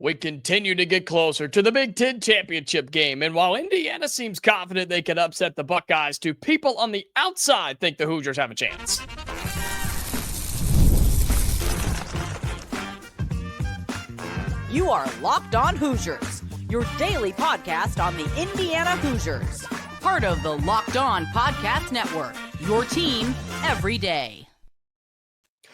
We continue to get closer to the Big Ten championship game, and while Indiana seems confident they can upset the Buckeyes, do people on the outside think the Hoosiers have a chance? You are Locked On Hoosiers, your daily podcast on the Indiana Hoosiers. Part of the Locked On Podcast Network, your team every day.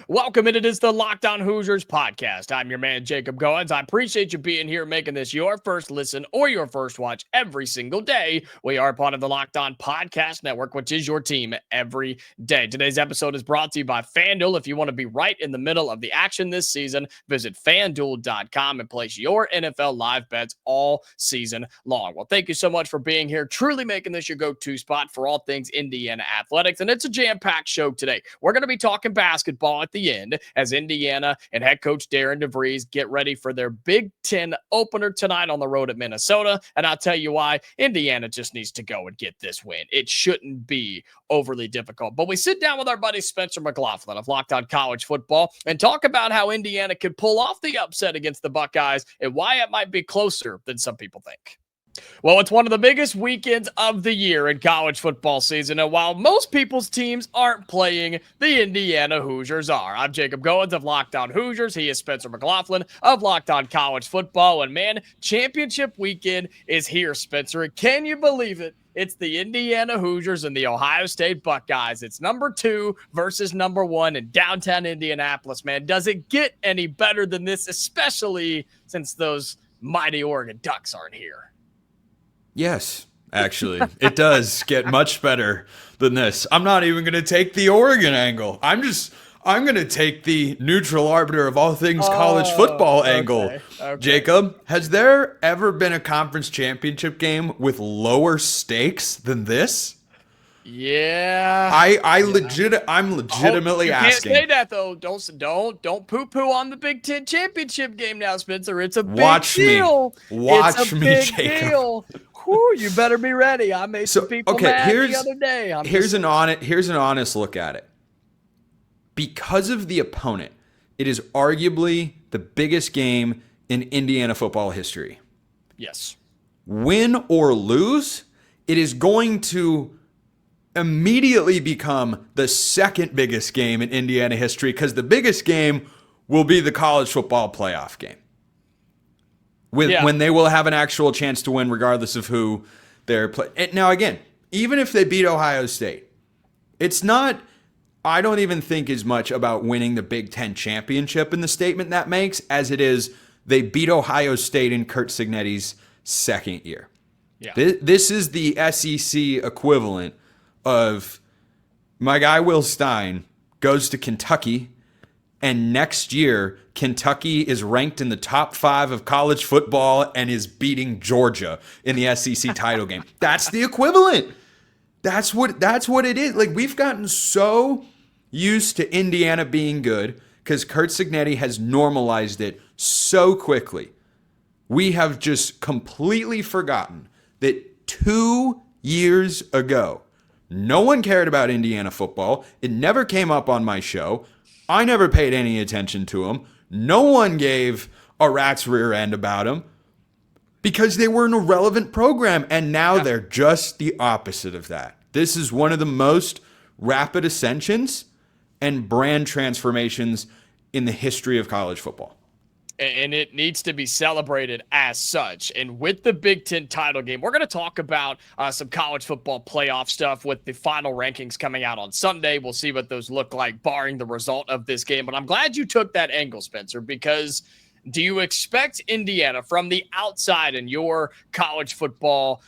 Welcome, and it is the Locked On Hoosiers podcast. I'm your man, Jacob Goins. I appreciate you being here, making this your first listen or your first watch every single day. We are part of the Locked On Podcast Network, which is your team every day. Today's episode is brought to you by FanDuel. If you want to be right in the middle of the action this season, visit FanDuel.com and place your NFL live bets all season long. Well, thank you so much for being here, truly making this your go-to spot for all things Indiana athletics, and it's a jam-packed show today. We're going to be talking basketball at the end as Indiana and head coach Darren DeVries get ready for their Big Ten opener tonight on the road at Minnesota. And I'll tell you why. Indiana just needs to go and get this win. It shouldn't be overly difficult. But we sit down with our buddy Spencer McLaughlin of Locked On College Football and talk about how Indiana could pull off the upset against the Buckeyes and why it might be closer than some people think. Well, it's one of the biggest weekends of the year in college football season, and while most people's teams aren't playing, the Indiana Hoosiers are. I'm Jacob Goins of Locked On Hoosiers. He is Spencer McLaughlin of Locked On College Football, and man, championship weekend is here, Spencer. And can you believe it? It's the Indiana Hoosiers and the Ohio State Buckeyes. It's number 2 versus number 1 in downtown Indianapolis, man. Does it get any better than this, especially since those mighty Oregon Ducks aren't here? Yes, actually, it does get much better than this. I'm not even going to take the Oregon angle. I'm going to take the neutral arbiter of all things college football angle. Okay. Jacob, has there ever been a conference championship game with lower stakes than this? Yeah. I'm legitimately asking. You can't say that though. Don't poo-poo on the Big Ten championship game now, Spencer. It's a big deal. Watch me, Jacob. Deal. Whew, you better be ready. I made some people mad the other day. Here's an honest look at it. Because of the opponent, it is arguably the biggest game in Indiana football history. Yes. Win or lose, it is going to immediately become the second biggest game in Indiana history because the biggest game will be the college football playoff game. When they will have an actual chance to win regardless of who they're playing. Now, again, even if they beat Ohio State, it's not, I don't even think as much about winning the Big Ten championship in the statement that makes as it is they beat Ohio State in Curt Cignetti's second year. Yeah. This is the SEC equivalent of my guy Will Stein goes to Kentucky, and next year Kentucky is ranked in the top 5 of college football and is beating Georgia in the SEC title game. That's the equivalent. That's what it is. Like, we've gotten so used to Indiana being good because Curt Cignetti has normalized it so quickly. We have just completely forgotten that 2 years ago, no one cared about Indiana football. It never came up on my show. I never paid any attention to them. No one gave a rat's rear end about them because they were an irrelevant program, and now they're just the opposite of that. This is one of the most rapid ascensions and brand transformations in the history of college football. And it needs to be celebrated as such. And with the Big Ten title game, we're going to talk about some college football playoff stuff with the final rankings coming out on Sunday. We'll see what those look like, barring the result of this game. But I'm glad you took that angle, Spencer, because do you expect Indiana from the outside in your college football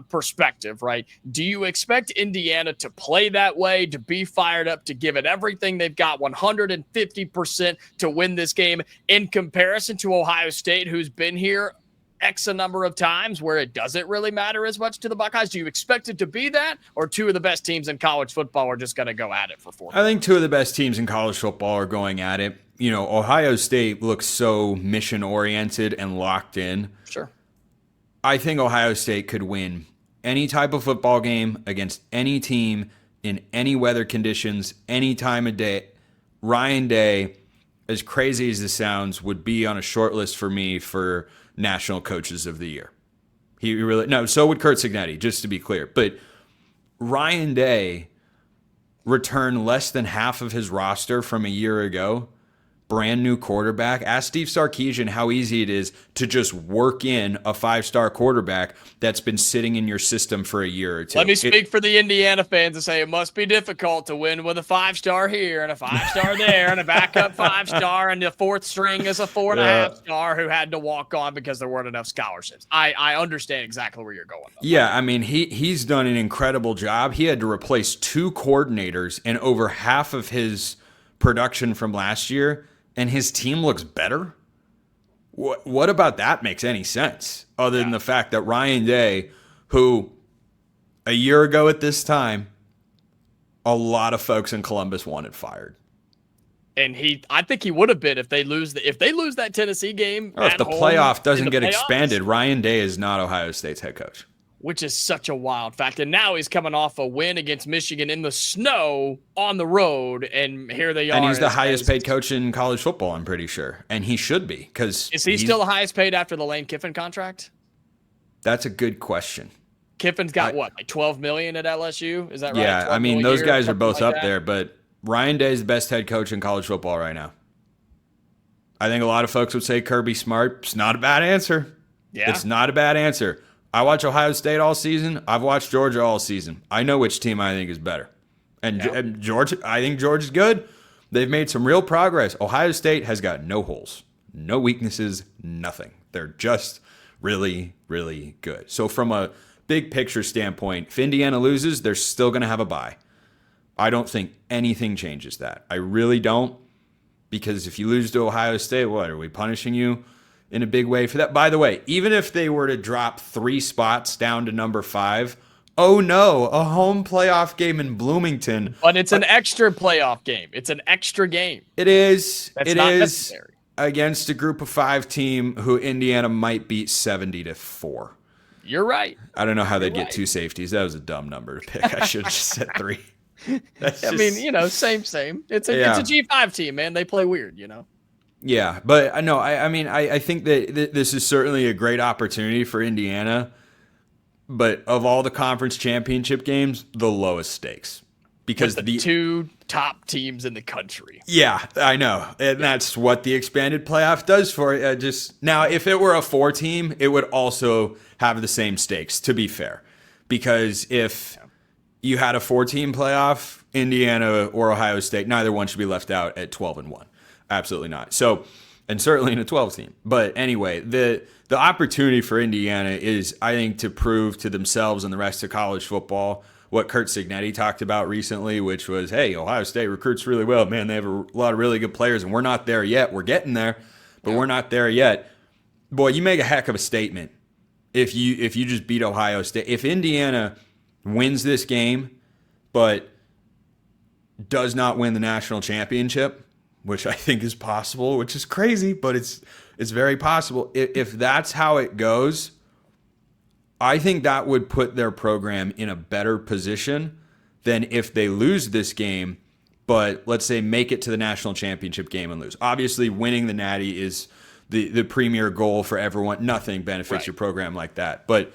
perspective, right? Do you expect Indiana to play that way, to be fired up, to give it everything they've got, 150% to win this game in comparison to Ohio State, who's been here X a number of times where it doesn't really matter as much to the Buckeyes? Do you expect it to be that, or two of the best teams in college football are just going to go at it for 4 I think two of the best teams in college football are going at it. You know, Ohio State looks so mission-oriented and locked in. Sure. I think Ohio State could win any type of football game against any team in any weather conditions, any time of day. Ryan Day as crazy as this sounds, would be on a short list for me for National Coaches of the Year. He really no. So would Curt Cignetti, just to be clear. But Ryan Day returned less than half of his roster from a year ago. Brand new quarterback. Ask Steve Sarkisian how easy it is to just work in a 5-star quarterback that's been sitting in your system for a year or two. Let me speak for the Indiana fans and say it must be difficult to win with a 5-star here and a 5-star there and a backup 5-star and the fourth string is a 4.5-star who had to walk on because there weren't enough scholarships. I understand exactly where you're going, though. Yeah, I mean, he's done an incredible job. He had to replace 2 coordinators and over half of his production from last year, and his team looks better? What about that makes any sense other than the fact that Ryan Day, who a year ago at this time, a lot of folks in Columbus wanted fired. And I think he would have been if they lose that Tennessee game. Or if the playoff doesn't get expanded, Ryan Day is not Ohio State's head coach. Which is such a wild fact. And now he's coming off a win against Michigan in the snow on the road, and here they are. And he's the highest paid coach in college football, I'm pretty sure. And he should be. Because is he still the highest paid after the Lane Kiffin contract? That's a good question. Kiffin's got what, like $12 million at LSU? Is that right? Yeah, I mean, those guys are both up there, but Ryan Day is the best head coach in college football right now. I think a lot of folks would say Kirby Smart. It's not a bad answer. Yeah. It's not a bad answer. I watch Ohio State all season. I've watched Georgia all season. I know which team I think is better. And Georgia, I think Georgia's good. They've made some real progress. Ohio State has got no holes, no weaknesses, nothing. They're just really, really good. So from a big picture standpoint, if Indiana loses, they're still going to have a bye. I don't think anything changes that. I really don't. Because if you lose to Ohio State, what, are we punishing you in a big way for that? By the way, even if they were to drop 3 spots down to number 5, oh no, a home playoff game in Bloomington. But it's an extra playoff game. It's an extra game. It is. That's not necessary. Against a group of 5 team who Indiana might beat 70-4. You're right. I don't know how they'd get 2 safeties. That was a dumb number to pick. I should have just said 3. I mean, same. It's a G5 team, man. They play weird, Yeah, but no, I think that this is certainly a great opportunity for Indiana. But of all the conference championship games, the lowest stakes. Because the 2 top teams in the country. Yeah, I know. And that's what the expanded playoff does for it. Now, if it were a 4 team, it would also have the same stakes, to be fair. Because if you had a 4-team playoff, Indiana or Ohio State, neither one should be left out at 12-1. Absolutely not. So, and certainly in a 12-team. But anyway, the opportunity for Indiana is, I think, to prove to themselves and the rest of college football what Curt Cignetti talked about recently, which was, hey, Ohio State recruits really well. Man, they have a lot of really good players, and we're not there yet. We're getting there, but we're not there yet. Boy, you make a heck of a statement if you just beat Ohio State. If Indiana wins this game but does not win the national championship, which I think is possible, which is crazy, but it's very possible. If that's how it goes, I think that would put their program in a better position than if they lose this game, but let's say make it to the national championship game and lose. Obviously, winning the Natty is the premier goal for everyone. Nothing benefits your program like that. But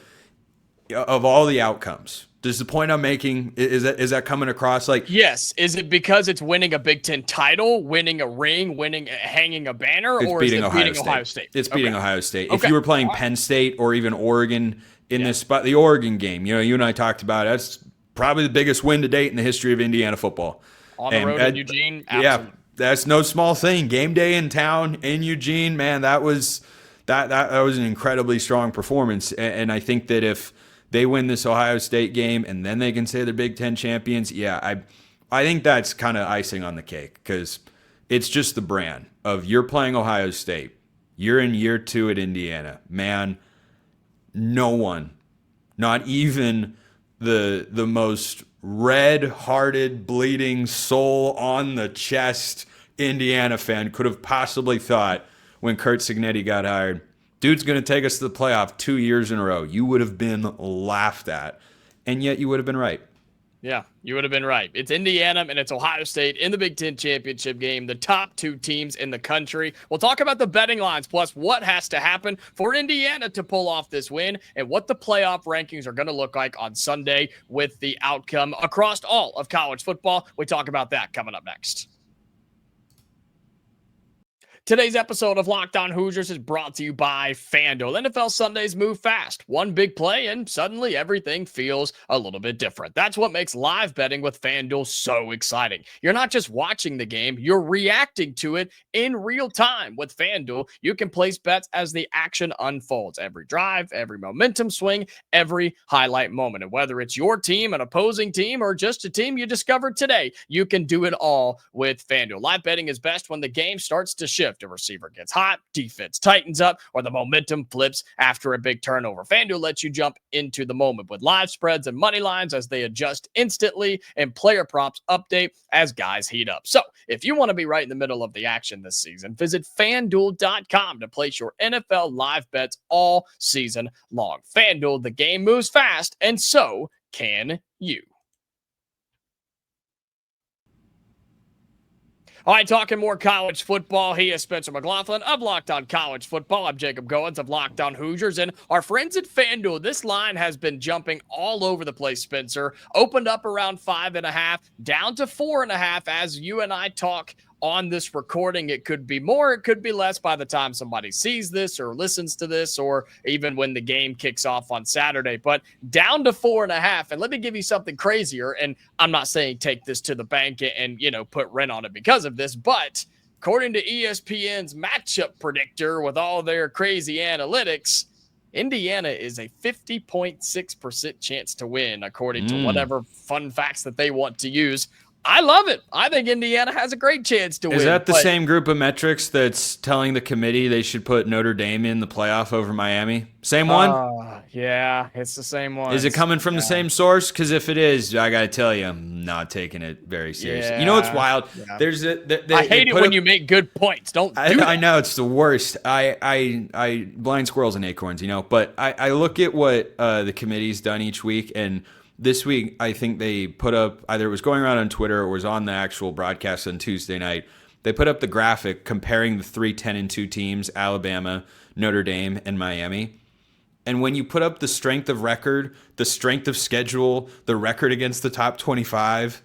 of all the outcomes, does the point I'm making, is that coming across like? Yes. Is it because it's winning a Big Ten title, winning a ring, hanging a banner, or is it beating Ohio State? It's beating Ohio State. If you were playing Penn State or even Oregon in this spot, the Oregon game, you and I talked about it, that's probably the biggest win to date in the history of Indiana football. On the road in Eugene, absolutely. Yeah, that's no small thing. Game day in town in Eugene, man, that was an incredibly strong performance. And I think that if they win this Ohio State game and then they can say they're Big Ten champions, I think that's kind of icing on the cake because it's just the brand of you're playing Ohio State. You're in year 2 at Indiana. Man, no one, not even the most red-hearted, bleeding, soul on the chest Indiana fan could have possibly thought when Curt Cignetti got hired, dude's going to take us to the playoff 2 years in a row. You would have been laughed at, and yet you would have been right. Yeah, you would have been right. It's Indiana and it's Ohio State in the Big Ten championship game, the top two teams in the country. We'll talk about the betting lines, plus what has to happen for Indiana to pull off this win and what the playoff rankings are going to look like on Sunday with the outcome across all of college football. We talk about that coming up next. Today's episode of Locked On Hoosiers is brought to you by FanDuel. NFL Sundays move fast. One big play and suddenly everything feels a little bit different. That's what makes live betting with FanDuel so exciting. You're not just watching the game, you're reacting to it in real time. With FanDuel, you can place bets as the action unfolds. Every drive, every momentum swing, every highlight moment. And whether it's your team, an opposing team, or just a team you discovered today, you can do it all with FanDuel. Live betting is best when the game starts to shift. A receiver gets hot, defense tightens up, or the momentum flips after a big turnover. FanDuel lets you jump into the moment with live spreads and money lines as they adjust instantly and player props update as guys heat up. So if you want to be right in the middle of the action this season, visit FanDuel.com to place your NFL live bets all season long. FanDuel, the game moves fast, and so can you. All right, talking more college football. He is Spencer McLaughlin of Locked On College Football. I'm Jacob Goins of Locked On Hoosiers. And our friends at FanDuel, this line has been jumping all over the place, Spencer. Opened up around 5.5, down to 4.5 as you and I talk on this recording. It could be more, it could be less by the time somebody sees this or listens to this, or even when the game kicks off on Saturday. But down to 4.5. And let me give you something crazier. And I'm not saying take this to the bank and put rent on it because of this, but according to ESPN's matchup predictor with all their crazy analytics, Indiana is a 50.6% chance to win, according to whatever fun facts that they want to use. I love it. I think Indiana has a great chance to win. Is that the same group of metrics that's telling the committee they should put Notre Dame in the playoff over Miami? Same one? Yeah, it's the same one. Is it coming from the same source? Because if it is, I got to tell you, I'm not taking it very seriously. Yeah. You know what's wild? Yeah. I hate it when you make good points. Don't do that. I know, it's the worst. I blind squirrels and acorns, but I look at what the committee's done each week, and this week, I think they put up, either it was going around on Twitter or was on the actual broadcast on Tuesday night, they put up the graphic comparing the 3 10-2 teams, Alabama, Notre Dame, and Miami. And when you put up the strength of record, the strength of schedule, the record against the top 25,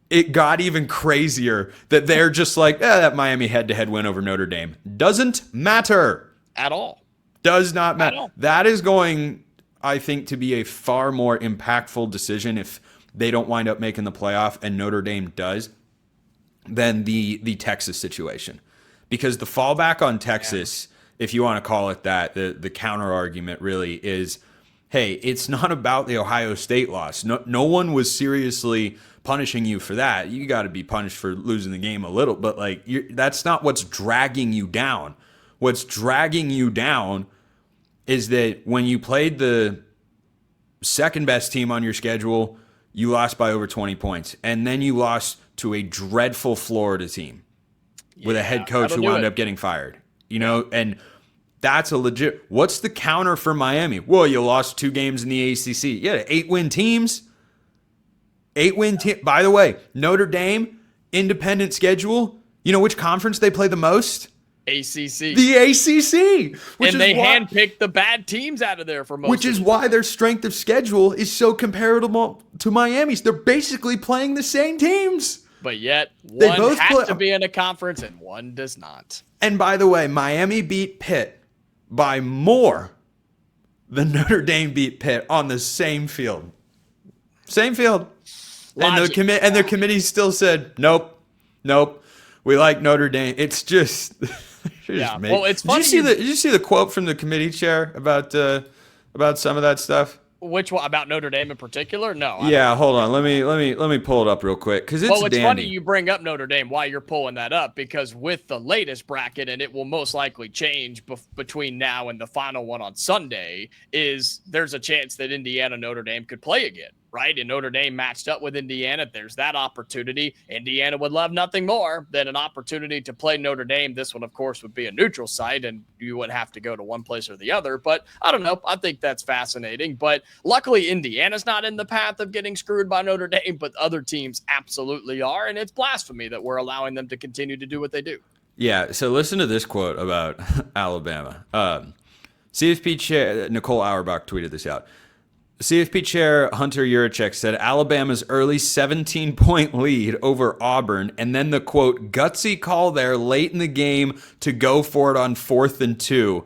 it got even crazier that they're just like, that Miami head-to-head win over Notre Dame doesn't matter. At all. Does not matter. That is going, I think, to be a far more impactful decision if they don't wind up making the playoff and Notre Dame does than the Texas situation. Because the fallback on Texas, if you want to call it that, the counter argument really is, hey, it's not about the Ohio State loss. No one was seriously punishing you for that. You got to be punished for losing the game a little, but that's not what's dragging you down. What's dragging you down is that when you played the second best team on your schedule, you lost by over 20 points. And then you lost to a dreadful Florida team with a head coach who wound up getting fired. And that's a legit. What's the counter for Miami? Well, you lost 2 games in the ACC. Yeah, 8-win teams. 8-win team. By the way, Notre Dame, independent schedule. You know which conference they play the most? ACC. The ACC. And they handpicked the bad teams out of there for most. Which is why their strength of schedule is so comparable to Miami's. They're basically playing the same teams. But yet, one has to be in a conference and one does not. And by the way, Miami beat Pitt by more than Notre Dame beat Pitt on the same field. Same field. Logic. And their committee still said, nope. We like Notre Dame. It's just... Yeah. Well, it's funny. Did you see the quote from the committee chair about some of that stuff? Which one? About Notre Dame in particular? No. Yeah, hold on. Let me pull it up real quick because it's dandy. Funny you bring up Notre Dame while you're pulling that up, because with the latest bracket, and it will most likely change between now and the final one on Sunday, is there's a chance that Indiana Notre Dame could play again. right? And Notre Dame matched up with Indiana. There's that opportunity. Indiana would love nothing more than an opportunity to play Notre Dame. This one, of course, would be a neutral site, and you wouldn't have to go to one place or the other. But I don't know. I think that's fascinating. But luckily, Indiana's not in the path of getting screwed by Notre Dame, but other teams absolutely are. And it's blasphemy that we're allowing them to continue to do what they do. Yeah, so listen to this quote about Alabama. CFP chair Nicole Auerbach tweeted this out. CFP chair Hunter Yurachek said Alabama's early 17-point lead over Auburn, and then the, quote, gutsy call there late in the game to go for it on 4th and 2,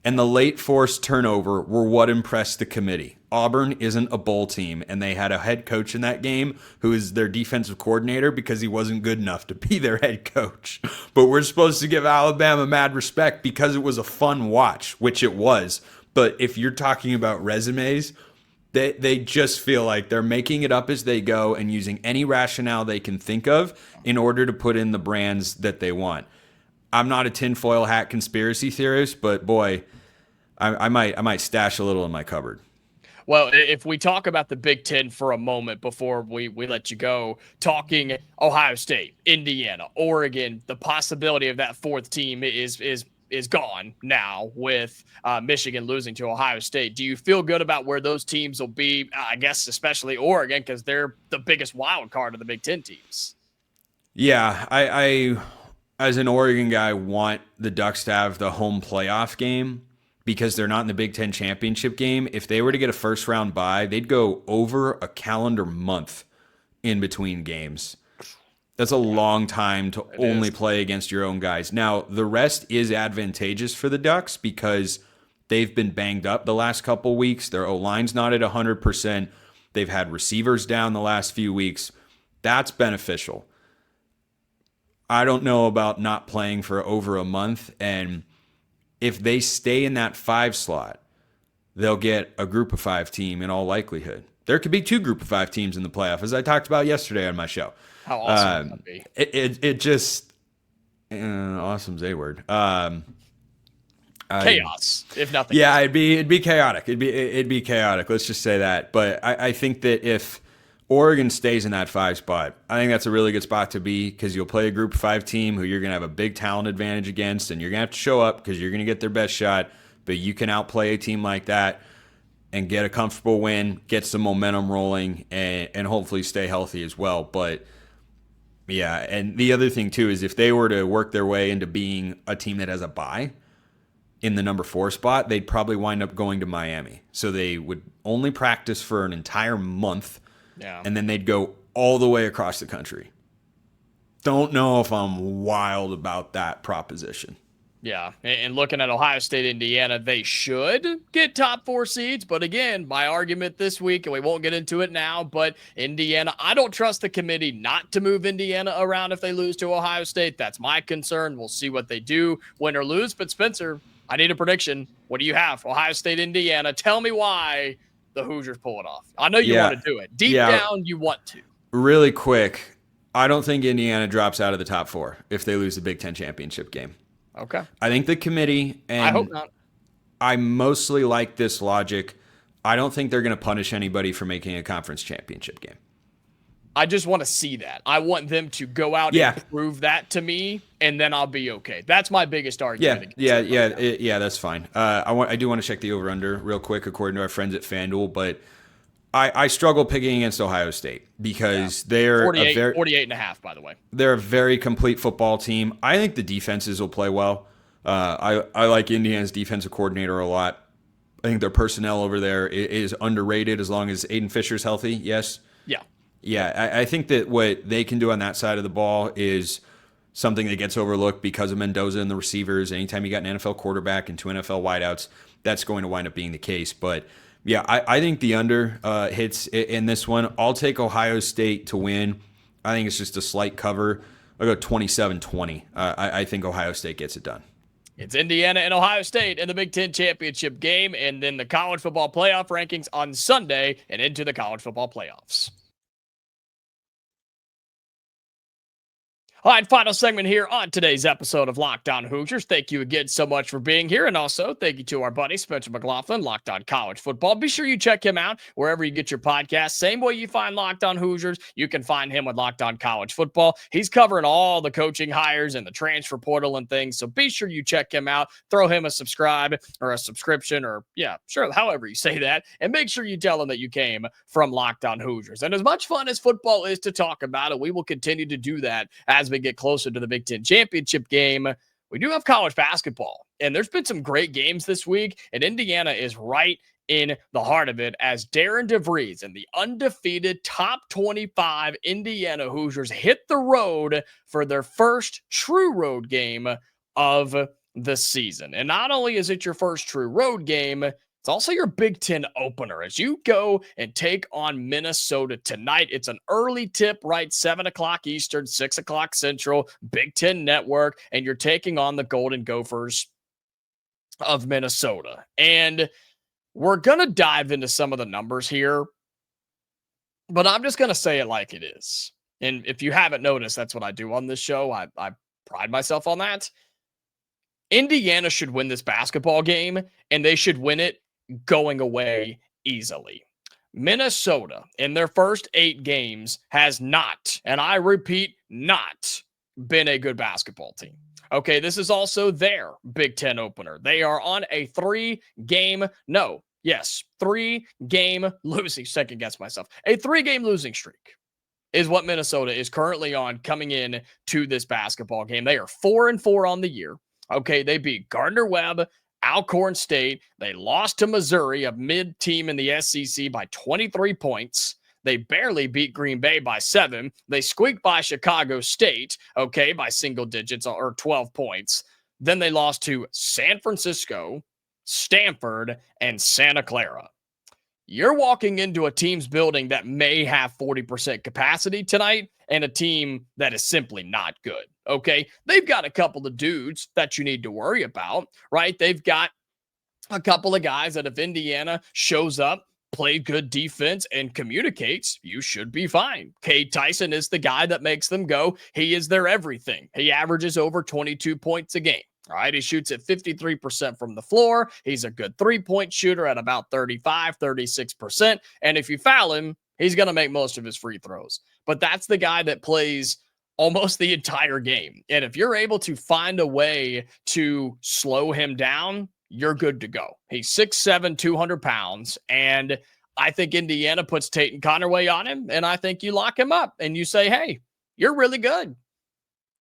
and the late forced turnover were what impressed the committee. Auburn isn't a bowl team, and they had a head coach in that game who is their defensive coordinator because he wasn't good enough to be their head coach. But we're supposed to give Alabama mad respect because it was a fun watch, which it was. But if you're talking about resumes, they just feel like they're making it up as they go and using any rationale they can think of in order to put in the brands that they want. I'm not a tinfoil hat conspiracy theorist, but boy, I might stash a little in my cupboard. Well, if we talk about the Big Ten for a moment before we let you go, talking Ohio State, Indiana, Oregon, the possibility of that fourth team is gone now with Michigan losing to Ohio State. Do you feel good about where those teams will be? I guess especially Oregon, because they're the biggest wild card of the Big Ten teams. Yeah, I as an Oregon guy want the Ducks to have the home playoff game because they're not in the Big Ten championship game. If they were to get a first round bye, they'd go over a calendar month in between games. That's a long time to only play against your own guys. Now, the rest is advantageous for the Ducks because they've been banged up the last couple weeks. Their O-line's not at 100%. They've had receivers down the last few weeks. That's beneficial. I don't know about not playing for over a month, and if they stay in that 5 slot, they'll get a group of 5 team in all likelihood. There could be 2 group of 5 teams in the playoff, as I talked about yesterday on my show. How awesome would that be? It just awesome's a word. Chaos, if nothing. Yeah, it'd be chaotic. It'd be chaotic. Let's just say that. But I think that if Oregon stays in that 5 spot, I think that's a really good spot to be because you'll play a group of 5 team who you're going to have a big talent advantage against, and you're going to have to show up because you're going to get their best shot. But you can outplay a team like that and get a comfortable win, get some momentum rolling, and hopefully stay healthy as well. But yeah, and the other thing too is if they were to work their way into being a team that has a bye in the number 4 spot, they'd probably wind up going to Miami. So they would only practice for an entire month, and then they'd go all the way across the country. Don't know if I'm wild about that proposition. Yeah, and looking at Ohio State, Indiana, they should get top 4 seeds. But again, my argument this week, and we won't get into it now, but Indiana, I don't trust the committee not to move Indiana around if they lose to Ohio State. That's my concern. We'll see what they do, win or lose. But Spencer, I need a prediction. What do you have? Ohio State, Indiana. Tell me why the Hoosiers pull it off. I know you want to do it. Deep down, you want to. Really quick, I don't think Indiana drops out of the top 4 if they lose the Big Ten championship game. Okay. I think the committee, and I hope not. I mostly like this logic. I don't think they're going to punish anybody for making a conference championship game. I just want to see that. I want them to go out and prove that to me, and then I'll be okay. That's my biggest argument. Yeah, that's fine. I do want to check the over-under real quick according to our friends at FanDuel, but I struggle picking against Ohio State because they're 48.5, by the way. They're a very complete football team. I think the defenses will play well. I like Indiana's defensive coordinator a lot. I think their personnel over there is underrated as long as Aiden Fisher's healthy. Yes. Yeah. I think that what they can do on that side of the ball is something that gets overlooked because of Mendoza and the receivers. Anytime you got an NFL quarterback and 2 NFL wideouts, that's going to wind up being the case. But yeah, I think the under hits in this one. I'll take Ohio State to win. I think it's just a slight cover. I'll go 27-20. I think Ohio State gets it done. It's Indiana and Ohio State in the Big Ten championship game, and then the college football playoff rankings on Sunday and into the college football playoffs. All right, final segment here on today's episode of Locked On Hoosiers. Thank you again so much for being here. And also, thank you to our buddy, Spencer McLaughlin, Locked On College Football. Be sure you check him out wherever you get your podcast. Same way you find Locked On Hoosiers, you can find him with Locked On College Football. He's covering all the coaching hires and the transfer portal and things. So be sure you check him out. Throw him a subscribe or a subscription or, yeah, sure, however you say that. And make sure you tell him that you came from Locked On Hoosiers. And as much fun as football is to talk about it, we will continue to do that as we get closer to the Big Ten championship game. We do have college basketball, and there's been some great games this week, and Indiana is right in the heart of it as Darren DeVries and the undefeated top 25 Indiana Hoosiers hit the road for their first true road game of the season. And not only is it your first true road game, it's also your Big Ten opener as you go and take on Minnesota tonight. It's an early tip, right? 7 o'clock Eastern, 6 o'clock Central, Big Ten Network, and you're taking on the Golden Gophers of Minnesota. And we're going to dive into some of the numbers here, but I'm just going to say it like it is. And if you haven't noticed, that's what I do on this show. I pride myself on that. Indiana should win this basketball game, and they should win it going away easily. Minnesota, in their first 8 games, has not, and I repeat, not been a good basketball team. Okay, this is also their Big Ten opener. They are on a 3-game losing, second guess myself, a 3-game losing streak is what Minnesota is currently on coming in to this basketball game. They are 4-4 on the year. Okay, they beat Gardner-Webb, Alcorn State. They lost to Missouri, a mid-team in the SEC, by 23 points. They barely beat Green Bay by 7. They squeaked by Chicago State, okay, by single digits or 12 points. Then they lost to San Francisco, Stanford, and Santa Clara. You're walking into a team's building that may have 40% capacity tonight and a team that is simply not good, okay? They've got a couple of dudes that you need to worry about, right? They've got a couple of guys that if Indiana shows up, play good defense, and communicates, you should be fine. Cade Tyson is the guy that makes them go. He is their everything. He averages over 22 points a game. All right, he shoots at 53% from the floor. He's a good three-point shooter at about 35, 36%. And if you foul him, he's going to make most of his free throws. But that's the guy that plays almost the entire game. And if you're able to find a way to slow him down, you're good to go. He's 6'7", 200 pounds. And I think Indiana puts Tate Connerway on him. And I think you lock him up and you say, hey, you're really good.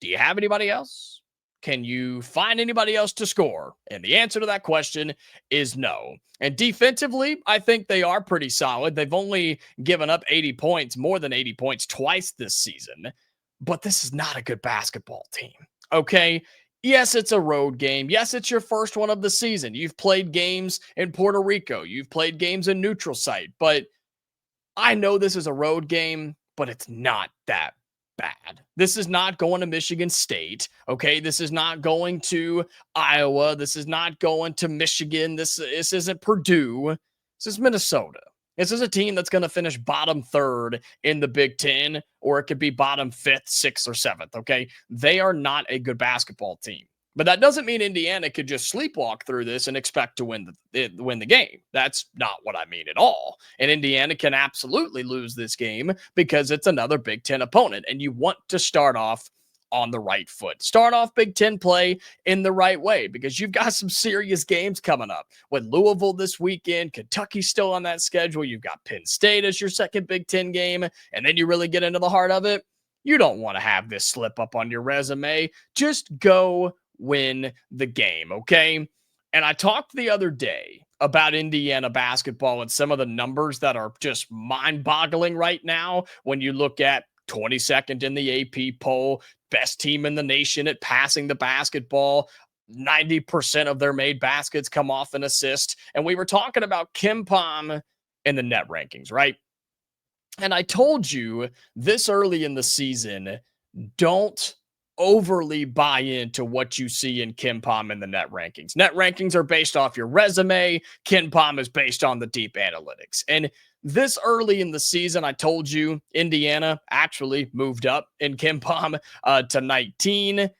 Do you have anybody else? Can you find anybody else to score? And the answer to that question is no. And defensively, I think they are pretty solid. They've only given up 80 points, more than 80 points twice this season. But this is not a good basketball team, okay? Yes, it's a road game. Yes, it's your first one of the season. You've played games in Puerto Rico. You've played games in neutral site. But I know this is a road game, but it's not that bad. This is not going to Michigan State, okay? This is not going to Iowa. This is not going to Michigan. This isn't Purdue. This is Minnesota. This is a team that's going to finish bottom 3rd in the Big Ten, or it could be bottom 5th, 6th, or 7th, okay? They are not a good basketball team. But that doesn't mean Indiana could just sleepwalk through this and expect to win the game. That's not what I mean at all. And Indiana can absolutely lose this game because it's another Big Ten opponent. And you want to start off on the right foot. Start off Big Ten play in the right way because you've got some serious games coming up. With Louisville this weekend, Kentucky's still on that schedule. You've got Penn State as your second Big Ten game. And then you really get into the heart of it. You don't want to have this slip up on your resume. Just go win the game, okay? And I talked the other day about Indiana basketball and some of the numbers that are just mind-boggling right now when you look at 22nd in the AP poll, best team in the nation at passing the basketball, 90% of their made baskets come off an assist. And we were talking about KenPom in the net rankings, right? And I told you this early in the season, don't overly buy into what you see in KenPom in the net rankings. Net rankings are based off your resume. KenPom is based on the deep analytics. And this early in the season, I told you Indiana actually moved up in KenPom to 19.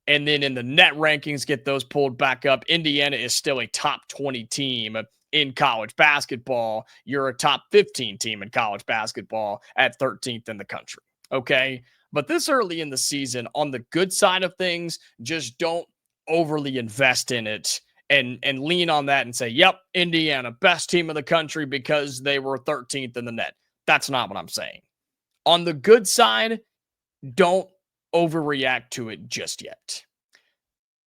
And then in the net rankings, get those pulled back up. Indiana is still a top 20 team in college basketball. You're a top 15 team in college basketball at 13th in the country. Okay. But this early in the season, on the good side of things, just don't overly invest in it and lean on that and say, yep, Indiana, best team in the country because they were 13th in the net. That's not what I'm saying. On the good side, don't overreact to it just yet.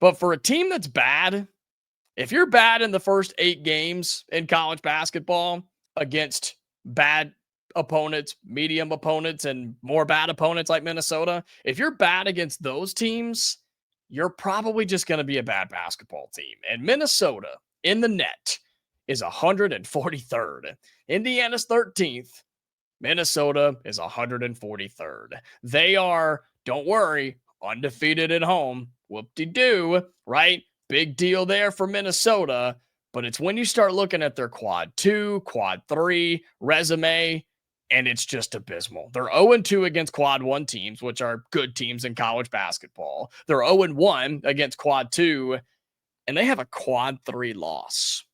But for a team that's bad, if you're bad in the first 8 games in college basketball against bad opponents, medium opponents, and more bad opponents like Minnesota, if you're bad against those teams, you're probably just going to be a bad basketball team. And Minnesota in the net is 143rd. Indiana's 13th. Minnesota is 143rd. They are, don't worry, undefeated at home. Whoop-de-doo, right? Big deal there for Minnesota. But it's when you start looking at their quad 2, quad 3 resume, and it's just abysmal. They're 0-2 against quad 1 teams, which are good teams in college basketball. They're 0-1 against quad 2, and they have a quad 3 loss.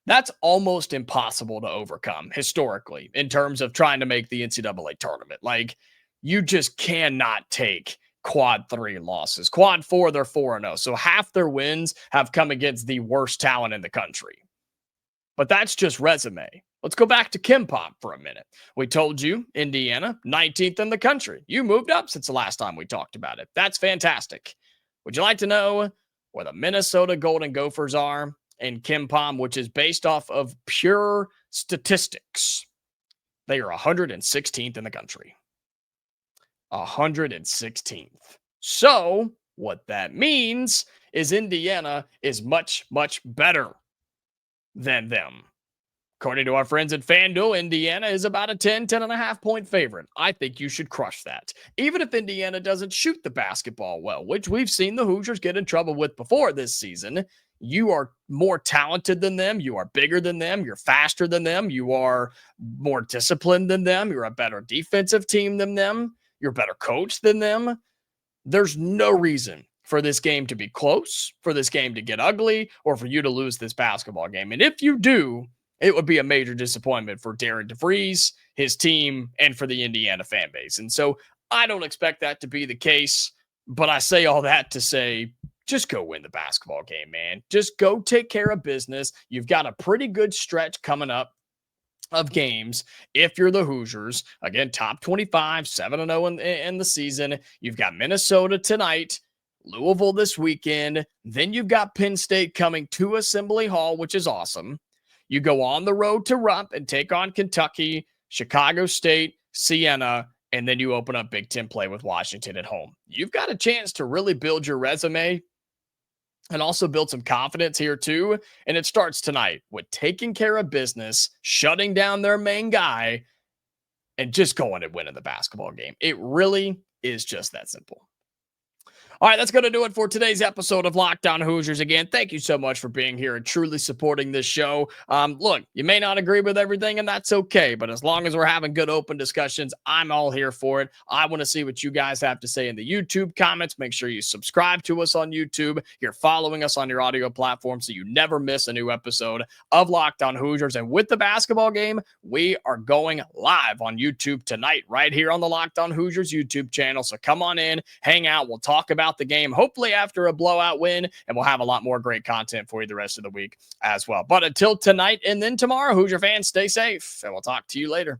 That's almost impossible to overcome historically in terms of trying to make the NCAA tournament. Like, you just cannot take quad 3 losses. Quad 4, they're 4-0. So half their wins have come against the worst talent in the country. But that's just resume. Let's go back to KenPom for a minute. We told you Indiana, 19th in the country. You moved up since the last time we talked about it. That's fantastic. Would you like to know where the Minnesota Golden Gophers are in KenPom, which is based off of pure statistics? They are 116th in the country. 116th. So what that means is Indiana is much, much better than them. According to our friends at FanDuel, Indiana is about a 10.5 point favorite. I think you should crush that. Even if Indiana doesn't shoot the basketball well, which we've seen the Hoosiers get in trouble with before this season, you are more talented than them. You are bigger than them. You're faster than them. You are more disciplined than them. You're a better defensive team than them. You're a better coach than them. There's no reason for this game to be close, for this game to get ugly, or for you to lose this basketball game. And if you do, it would be a major disappointment for Darren DeVries, his team, and for the Indiana fan base. And so I don't expect that to be the case, but I say all that to say, just go win the basketball game, man. Just go take care of business. You've got a pretty good stretch coming up of games if you're the Hoosiers. Again, top 25, 7-0 in the season. You've got Minnesota tonight, Louisville this weekend. Then you've got Penn State coming to Assembly Hall, which is awesome. You go on the road to Rupp and take on Kentucky, Chicago State, Siena, and then you open up Big Ten play with Washington at home. You've got a chance to really build your resume and also build some confidence here too. And it starts tonight with taking care of business, shutting down their main guy, and just going and winning the basketball game. It really is just that simple. All right, that's going to do it for today's episode of Locked On Hoosiers. Again, thank you so much for being here and truly supporting this show. Look, you may not agree with everything, and that's okay. But as long as we're having good open discussions, I'm all here for it. I want to see what you guys have to say in the YouTube comments. Make sure you subscribe to us on YouTube. You're following us on your audio platform so you never miss a new episode of Locked On Hoosiers. And with the basketball game, we are going live on YouTube tonight, right here on the Locked On Hoosiers YouTube channel. So come on in, hang out. We'll talk about the game, hopefully after a blowout win, and we'll have a lot more great content for you the rest of the week as well. But until tonight and then tomorrow, Hoosier fans, stay safe, and we'll talk to you later.